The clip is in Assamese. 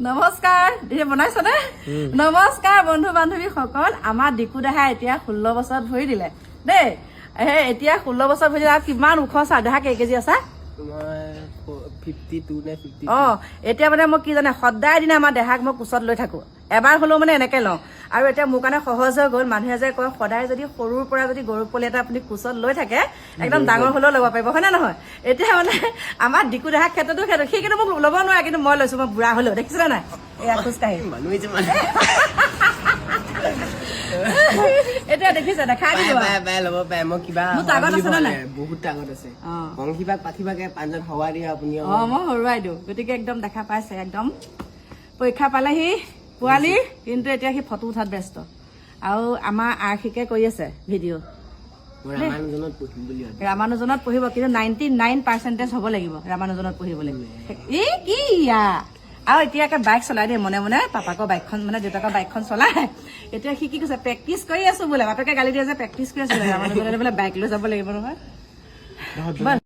নমস্কাৰ দিদি বনাইছনে নমস্কাৰ বন্ধু বান্ধৱী সকল আমাৰ ডিকু দেহা এতিয়া 16 বছৰত ভৰি দিলে দেই এতিয়া 16 বছৰ ভৰি দিলে আৰু কিমান ওখ চা দেহা কেই কেজি আছা এতিয়া মানে মই কি জানে সদায় দিনা আমাৰ দেহাক মই কোচত লৈ থাকো এবাৰ হলেও মানে এনেকে লওঁ আৰু এতিয়া মোৰ কাৰণে সহজ হৈ গ'ল মানুহে যে কয় সদায় যদি সৰুৰ পৰা যদি গৰু পোৱালি এটা আপুনি কোচত লৈ থাকে একদম ডাঙৰ হলেও ল'ব পাৰিব হয় নে নহয় এতিয়া মানে আমাৰ ডিকু দেহাৰ ক্ষেত্ৰতো সি কিন্তু মোক ল'ব নোৱাৰে কিন্তু মই লৈছো মই বুঢ়া হলেও দেখিছিলে নাই এয়া খোজকাঢ়ি এতিয়া দেখিছে দেখাই দিব ল'ব পাৰে মই কিবা বহুত আগত আছে কিবা পাঠিবাকে পাঞ্জত হৱা দিয়া আপুনি মই হৰুৱাই দিওঁ গতিকে একদম দেখা পাইছে একদম পৰীক্ষা পালেহি পোৱালি কিন্তু এতিয়া সি ফটো উঠাত ব্যস্ত আৰু আমাৰ আৰ্শিকে কৰি আছে ভিডিঅ' ৰামানুজনত পঢ়িব কিন্তু 99% হ'ব লাগিব ৰামানুজনত পঢ়িবলৈ এই কি আৰু এতিয়া বাইক চলাই দেই মনে মনে পাপাকৰ বাইকখন মানে দেউতাকৰ বাইকখন চলাই এতিয়া সি কি কৈছে প্ৰেক্টিচ কৰি আছো বোলে বাপেকে গালি দিয়ে যে প্ৰেক্টিচ কৰি আছো ৰামানুজনত বোলে বাইক লৈ যাব লাগিব নহয়